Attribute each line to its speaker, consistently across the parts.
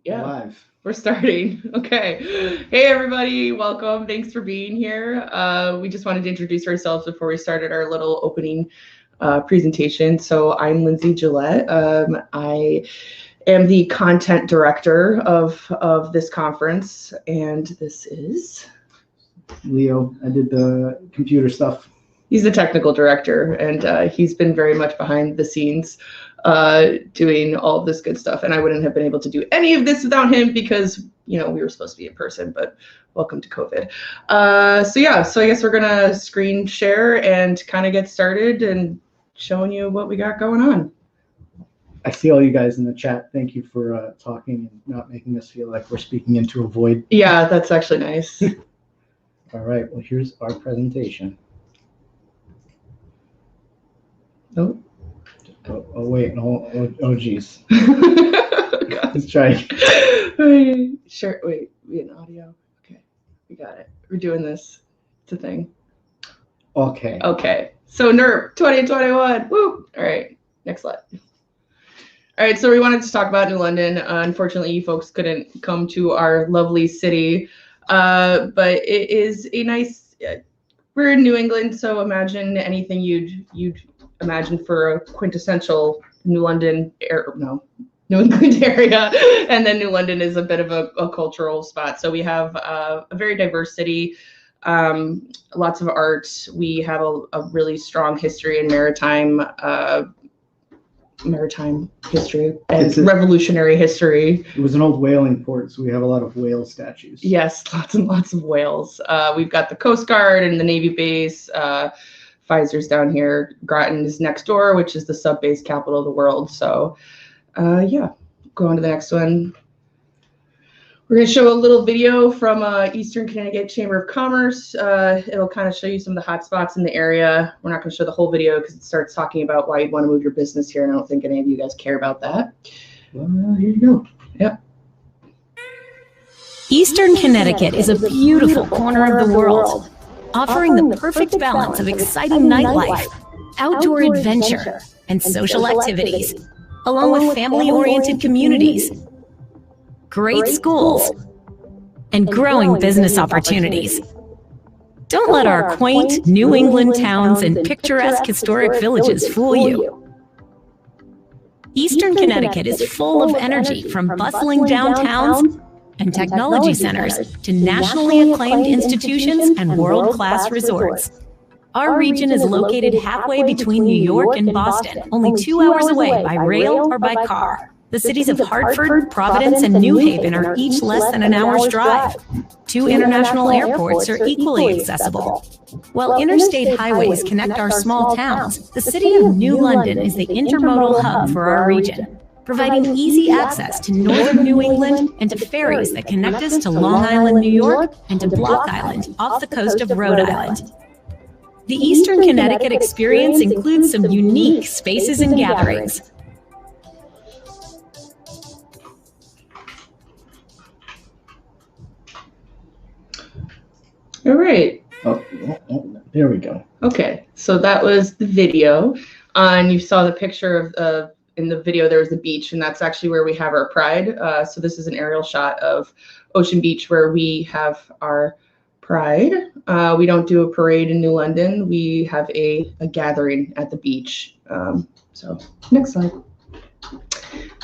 Speaker 1: Yeah,
Speaker 2: live.
Speaker 1: We're starting. Okay. Hey, everybody. Welcome. Thanks for being here. We just wanted to introduce ourselves before we started our little opening presentation. So I'm Lindsay Gillette. I am the content director of this conference, and this is
Speaker 2: Leo. I did the computer stuff.
Speaker 1: He's the technical director, and he's been very much behind the scenes doing all of this good stuff. And I wouldn't have been able to do any of this without him because, we were supposed to be in person, but welcome to COVID. So I guess we're gonna screen share and kind of get started and showing you what we got going on.
Speaker 2: I see all you guys in the chat. Thank you for talking and not making us feel like we're speaking into a void.
Speaker 1: Yeah, that's actually nice.
Speaker 2: All right, well, here's our presentation.
Speaker 1: Oh.
Speaker 2: Oh wait, oh geez. Let's try.
Speaker 1: Sure, wait, we had audio. Okay, we got it. We're doing this. It's a thing.
Speaker 2: Okay.
Speaker 1: Okay, so NERP 2021. Woo! All right, next slide. All right, so we wanted to talk about New London. Unfortunately, you folks couldn't come to our lovely city, but it is a nice. We're in New England, so imagine anything you'd imagine for a quintessential New England area, and then New London is a bit of a cultural spot. So we have a very diverse city, lots of art. We have a really strong history in maritime history and revolutionary history.
Speaker 2: It was an old whaling port, so we have a lot of whale statues.
Speaker 1: Yes, lots and lots of whales. We've got the Coast Guard and the Navy base. Pfizer's down here. Groton is next door, which is the sub-base capital of the world. So, yeah, go on to the next one. We're going to show a little video from Eastern Connecticut Chamber of Commerce. It'll kind of show you some of the hot spots in the area. We're not going to show the whole video because it starts talking about why you'd want to move your business here, and I don't think any of you guys care about that.
Speaker 2: Well, here you go.
Speaker 1: Yep.
Speaker 3: Eastern Connecticut is a beautiful corner of the world, offering the perfect balance of exciting nightlife, outdoor adventure, and social activities, along with family-oriented communities, great schools, and growing business opportunities. Don't let our quaint New England towns and picturesque historic villages fool you. Eastern Connecticut is full of energy, from bustling downtowns and technology centers to nationally acclaimed institutions and world-class resorts. Our region is located halfway between New York and Boston, only 2 hours away by rail or by car. The cities of Hartford, Providence, and New Haven are each less than an hour's drive. 2 international airports are equally accessible. While interstate highways connect our small towns, the city of New London is the intermodal hub for our region, providing easy access to northern New England and to ferries that connect us to Long Island, New York, and to Block Island off the coast of Rhode Island. The Eastern Connecticut experience includes some unique spaces and gatherings.
Speaker 1: All right.
Speaker 2: Oh, there we go.
Speaker 1: Okay, so that was the video. And you saw the picture of in the video, there was the beach, and that's actually where we have our pride. So this is an aerial shot of Ocean Beach where we have our pride. We don't do a parade in New London. We have a gathering at the beach. So next slide.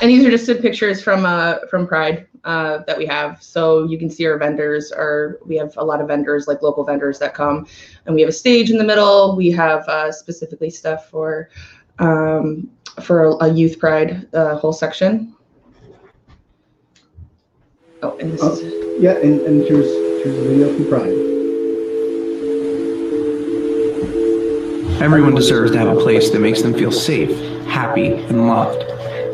Speaker 1: And these are just some pictures from Pride that we have. So you can see our vendors we have a lot of vendors, like local vendors that come, and we have a stage in the middle. We have specifically stuff for a youth pride whole section. Oh, and this is
Speaker 2: yeah, and here's a video from Pride.
Speaker 4: Everyone deserves to have a place that makes them feel safe, happy, and loved.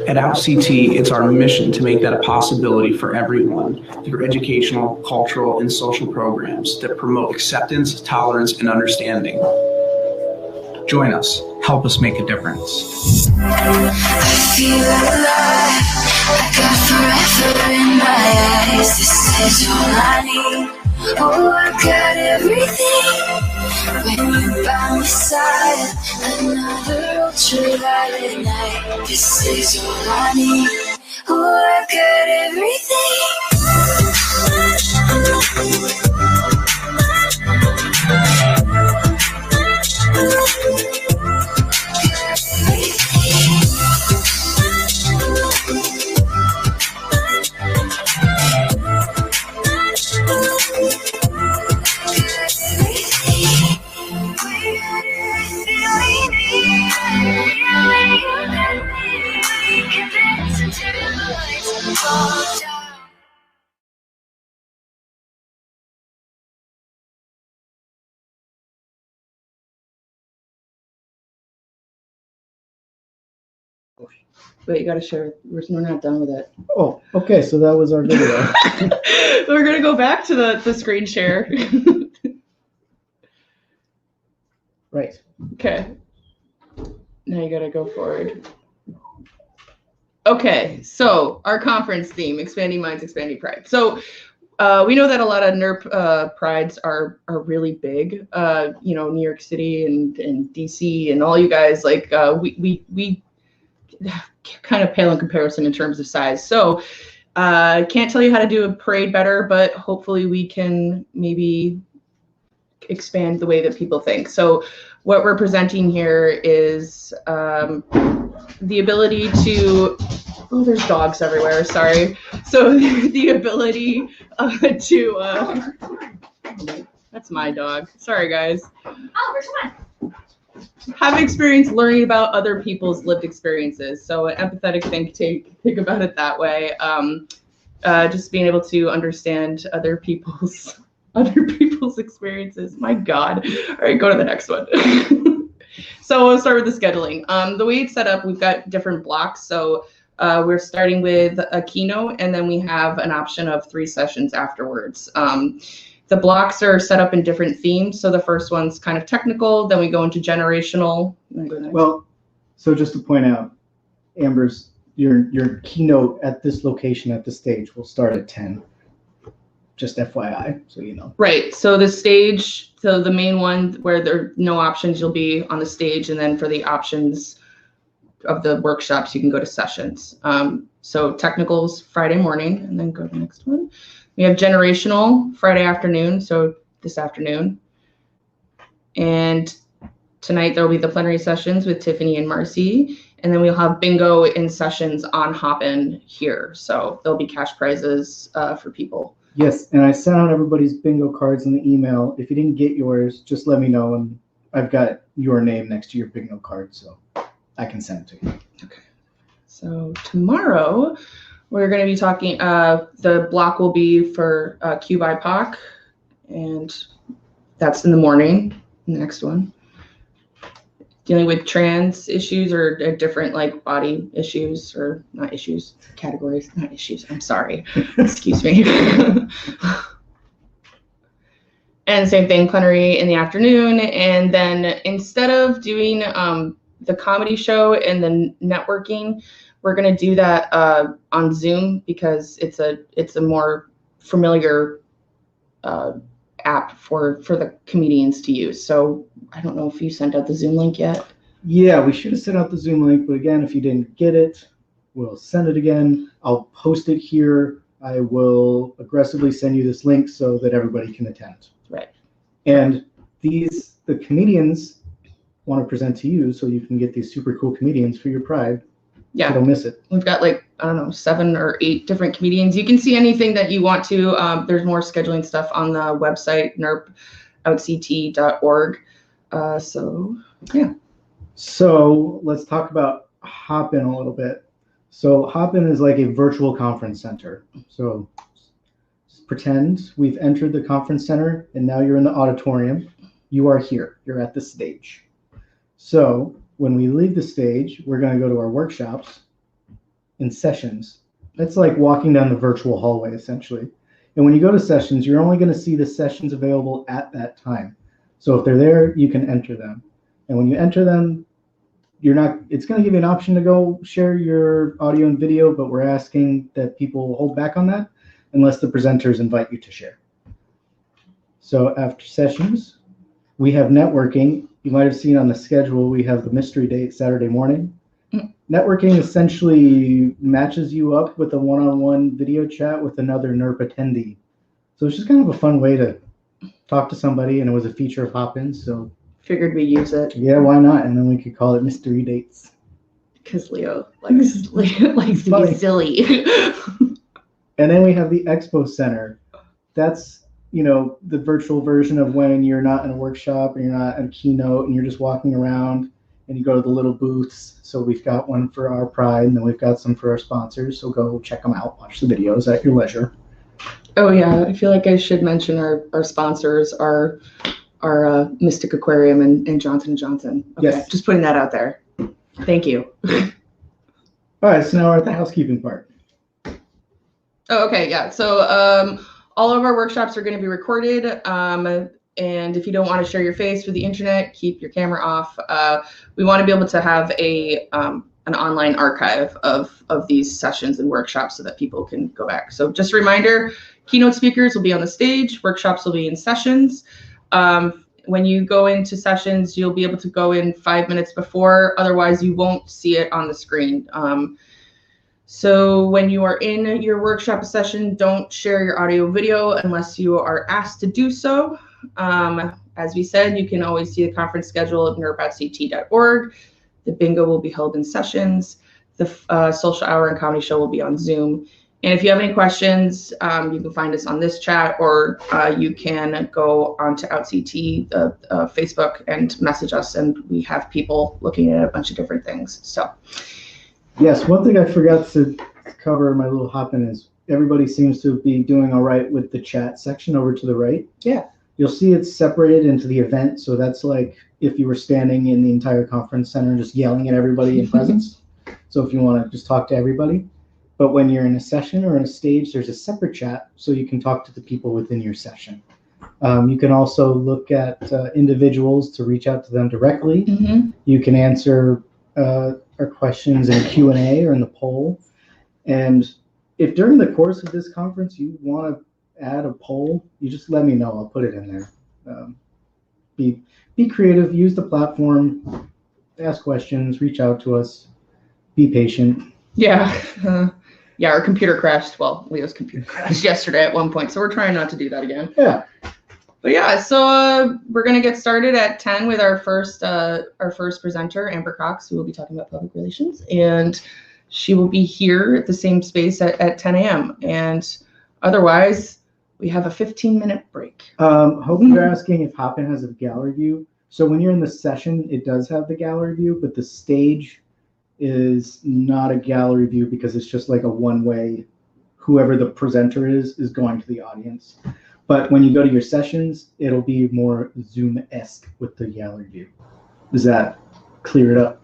Speaker 4: At OutCT, it's our mission to make that a possibility for everyone through educational, cultural, and social programs that promote acceptance, tolerance, and understanding. Join us. Help us make a difference.
Speaker 5: I feel alive. I got forever in my eyes. This is all I need. Oh, I got everything. When you're by my side, another ultraviolet night. This is all I need. Oh, I've got everything.
Speaker 1: But you got to share. We're not done with it.
Speaker 2: Oh, okay. So that was our video.
Speaker 1: We're gonna go back to the screen share.
Speaker 2: Right.
Speaker 1: Okay. Now you gotta go forward. Okay, so our conference theme: expanding minds, expanding pride. So we know that a lot of NERP prides are really big. You know, New York City and DC and all you guys, like we kind of pale in comparison in terms of size. So can't tell you how to do a parade better, but hopefully we can maybe expand the way that people think. So what we're presenting here is the ability to, oh, there's dogs everywhere, sorry. So the ability to, that's my dog, sorry guys.
Speaker 6: Oliver, come on.
Speaker 1: Have experience learning about other people's lived experiences. So an empathetic think about it that way. Just being able to understand other people's experiences. My God. All right, go to the next one. So we'll start with the scheduling. The way it's set up, we've got different blocks. So we're starting with a keynote, and then we have an option of 3 sessions afterwards. The blocks are set up in different themes. So the first one's kind of technical, then we go into generational.
Speaker 2: Well, so just to point out, Amber's, your keynote at this location at this stage will start at 10. Just FYI, so you know.
Speaker 1: Right, so the stage, so the main one where there are no options, you'll be on the stage, and then for the options of the workshops, you can go to sessions. So technicals Friday morning, and then go to the next one. We have generational Friday afternoon, so this afternoon. And tonight there will be the plenary sessions with Tiffany and Marcy, and then we'll have bingo in sessions on Hopin here. So there'll be cash prizes for people.
Speaker 2: Yes, and I sent out everybody's bingo cards in the email. If you didn't get yours, just let me know, and I've got your name next to your bingo card, so I can send it to you.
Speaker 1: Okay. So tomorrow we're going to be talking, the block will be for Q BIPOC, and that's in the morning. Next one. Dealing with trans issues or different like body issues, or not issues, categories, not issues, I'm sorry. Excuse me. And same thing, plenary in the afternoon. And then instead of doing the comedy show and the networking, we're going to do that on Zoom, because it's a more familiar app for the comedians to use. So I don't know if you sent out the Zoom link yet.
Speaker 2: Yeah, we should have sent out the Zoom link, but again, if you didn't get it, we'll send it again. I'll post it here. I will aggressively send you this link so that everybody can attend.
Speaker 1: Right.
Speaker 2: And the comedians want to present to you, so you can get these super cool comedians for your pride.
Speaker 1: Yeah.
Speaker 2: So don't miss it.
Speaker 1: We've got like, I don't know, 7 or 8 different comedians. You can see anything that you want to. There's more scheduling stuff on the website, nerp.outct.org. So, yeah.
Speaker 2: So let's talk about Hopin a little bit. So Hopin is like a virtual conference center. So just pretend we've entered the conference center, and now you're in the auditorium. You are here. You're at the stage. So when we leave the stage, we're going to go to our workshops and sessions. That's like walking down the virtual hallway, essentially. And when you go to sessions, you're only going to see the sessions available at that time. So if they're there, you can enter them. And when you enter them, it's going to give you an option to go share your audio and video, but we're asking that people hold back on that unless the presenters invite you to share. So after sessions, we have networking. You might have seen on the schedule, we have the mystery date Saturday morning. Networking essentially matches you up with a one-on-one video chat with another NERP attendee. So it's just kind of a fun way to talk to somebody, and it was a feature of Hopin, so
Speaker 1: Figured we use it
Speaker 2: yeah, why not? And then we could call it mystery dates.
Speaker 1: because Leo likes to
Speaker 2: Funny.
Speaker 1: be silly.
Speaker 2: And then we have the Expo Center. That's, the virtual version of when you're not in a workshop and you're not in a keynote and you're just walking around and you go to the little booths. So we've got one for our Pride, and then we've got some for our sponsors. So go check them out, watch the videos at your leisure.
Speaker 1: Oh yeah, I feel like I should mention our sponsors are Mystic Aquarium and Johnson & Johnson. Okay,
Speaker 2: Yes.
Speaker 1: just putting that out there. Thank you.
Speaker 2: All right, so now we're at the housekeeping part.
Speaker 1: Oh, okay, yeah. So all of our workshops are going to be recorded. And if you don't want to share your face with the internet, keep your camera off. We want to be able to have an online archive of these sessions and workshops so that people can go back. So just a reminder, keynote speakers will be on the stage, workshops will be in sessions. When you go into sessions, you'll be able to go in 5 minutes before, otherwise you won't see it on the screen. So when you are in your workshop session, don't share your audio video unless you are asked to do so. As we said, you can always see the conference schedule at nerp.ct.org. The bingo will be held in sessions. The social hour and comedy show will be on Zoom. And if you have any questions, you can find us on this chat, or you can go onto OutCT Facebook and message us, and we have people looking at a bunch of different things. So.
Speaker 2: Yes, one thing I forgot to cover in my little Hopin is everybody seems to be doing all right with the chat section over to the right.
Speaker 1: Yeah.
Speaker 2: You'll see it's separated into the event, so that's like if you were standing in the entire conference center and just yelling at everybody in presence. So if you want to just talk to everybody. But when you're in a session or in a stage, there's a separate chat, so you can talk to the people within your session. You can also look at individuals to reach out to them directly.
Speaker 1: Mm-hmm.
Speaker 2: You can answer our questions in a Q&A or in the poll. And if during the course of this conference you want to add a poll, you just let me know. I'll put it in there. Be creative, use the platform, ask questions, reach out to us, be patient.
Speaker 1: Yeah. Yeah, our computer crashed. Well, Leo's computer crashed yesterday at one point, so we're trying not to do that again.
Speaker 2: Yeah.
Speaker 1: But yeah, so we're gonna get started at 10 with our first presenter, Amber Cox, who will be talking about public relations, and she will be here at the same space at 10 a.m. And otherwise, we have a 15-minute break.
Speaker 2: Hope you're asking if Hopin has a gallery view. So when you're in the session, it does have the gallery view, but the stage is not a gallery view because it's just like a one-way. Whoever the presenter is going to the audience. But when you go to your sessions, it'll be more Zoom-esque with the gallery view. Does that clear it up?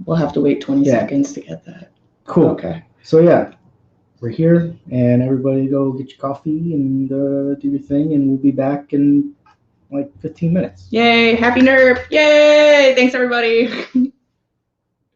Speaker 1: We'll have to wait 20 seconds to get that.
Speaker 2: Cool.
Speaker 1: Okay.
Speaker 2: So yeah, we're here, and everybody go get your coffee and do your thing, and we'll be back in like 15 minutes.
Speaker 1: Yay, happy NERP. Yay, thanks everybody.